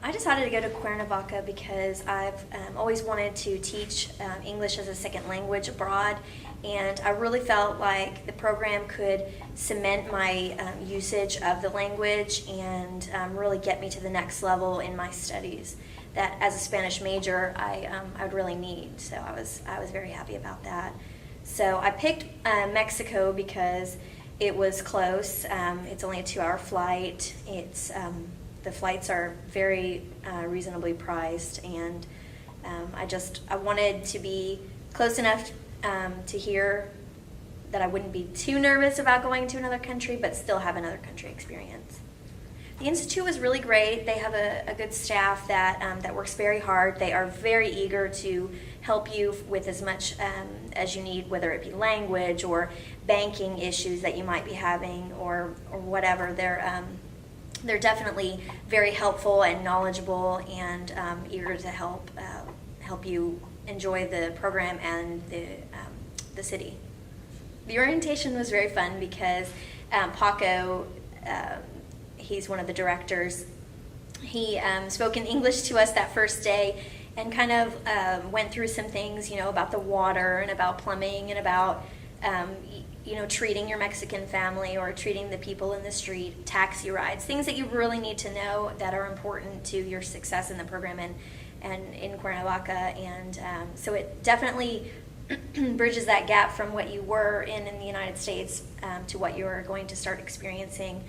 I decided to go to Cuernavaca because I've always wanted to teach English as a second language abroad, and I really felt like the program could cement my usage of the language and really get me to the next level in my studies that as a Spanish major I would really need. So I was very happy about that. So I picked Mexico because it was close. It's only a 2-hour flight. The flights are very reasonably priced, and I wanted to be close enough to hear that I wouldn't be too nervous about going to another country, but still have another country experience. The Institute was really great. They have a good staff that works very hard. They are very eager to help you with as much as you need, whether it be language or banking issues that you might be having or whatever. They're definitely very helpful and knowledgeable and eager to help you enjoy the program and the city. The orientation was very fun because Paco, he's one of the directors, he spoke in English to us that first day and kind of went through some things, about the water and about plumbing and about treating your Mexican family or treating the people in the street, taxi rides, things that you really need to know that are important to your success in the program and in Cuernavaca. And so it definitely bridges that gap from what you were in the United States to what you are going to start experiencing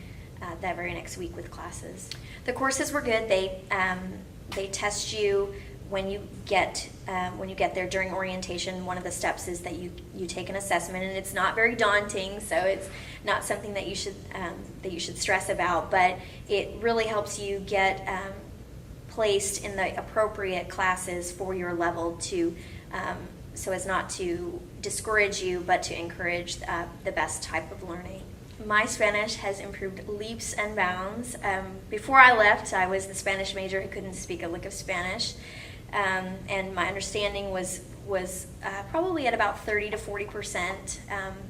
that very next week with classes. The courses were good. They test you when you get there during orientation. One of the steps is that you take an assessment, and it's not very daunting, so it's not something that you should stress about, but it really helps you get placed in the appropriate classes for your level so as not to discourage you, but to encourage the best type of learning. My Spanish has improved leaps and bounds. Before I left, I was the Spanish major who couldn't speak a lick of Spanish. And my understanding was probably at about 30 to 40%.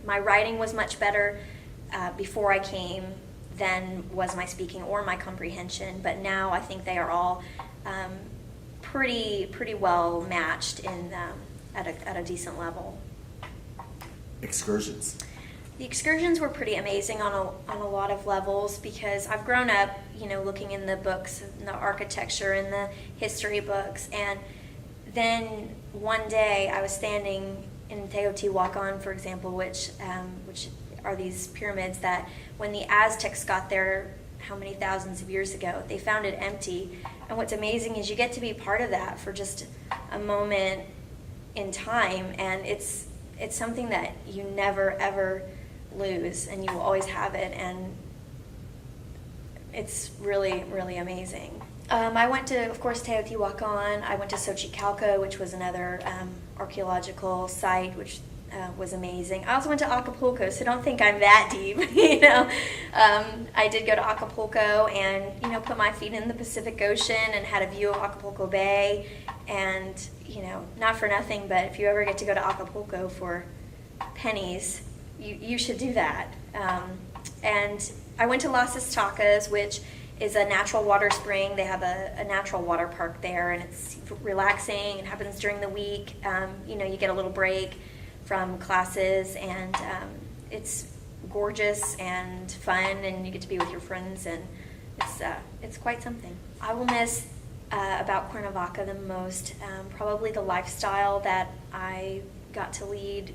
My writing was much better before I came than was my speaking or my comprehension, but now I think they are all pretty well matched at a decent level. Excursions. The excursions were pretty amazing on a lot of levels because I've grown up, looking in the books, in the architecture and the history books, and then one day I was standing in Teotihuacan, for example, which are these pyramids that when the Aztecs got there, how many thousands of years ago, they found it empty. And what's amazing is you get to be part of that for just a moment in time, and it's something that you never ever lose, and you will always have it, and it's really, really amazing. I went to, of course, Teotihuacan. I went to Xochicalco, which was another archaeological site, which was amazing. I also went to Acapulco, so don't think I'm that deep, I did go to Acapulco and, put my feet in the Pacific Ocean and had a view of Acapulco Bay, and, not for nothing, but if you ever get to go to Acapulco for pennies, you should do that. And I went to Las Estacas, which is a natural water spring. They have a natural water park there, and it's relaxing. It happens during the week. You get a little break from classes, and it's gorgeous and fun, and you get to be with your friends, and it's quite something. I will miss about Cuernavaca the most, probably the lifestyle that I got to lead.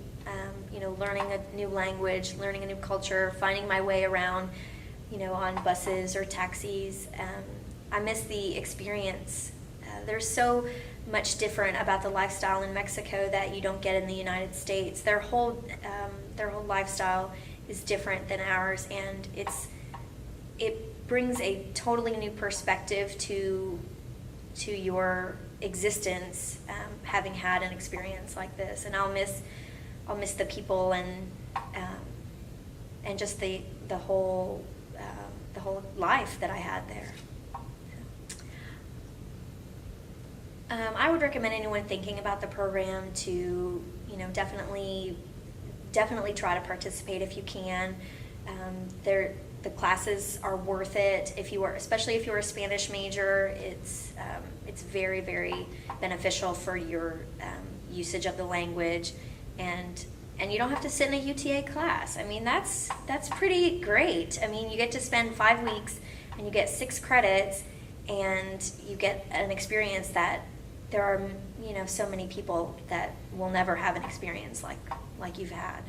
Learning a new language, learning a new culture, finding my way around, on buses or taxis. I miss the experience. There's so much different about the lifestyle in Mexico that you don't get in the United States. Their whole lifestyle is different than ours, and it brings a totally new perspective to your existence, having had an experience like this. And I'll miss the people and just the whole life that I had there. I would recommend anyone thinking about the program to definitely try to participate if you can. The the classes are worth it. Especially if you're a Spanish major, it's very, very beneficial for your usage of the language, and you don't have to sit in a UTA class. I mean, that's pretty great. I mean, you get to spend 5 weeks and you get 6 credits, and you get an experience that there are, so many people that will never have an experience like you've had.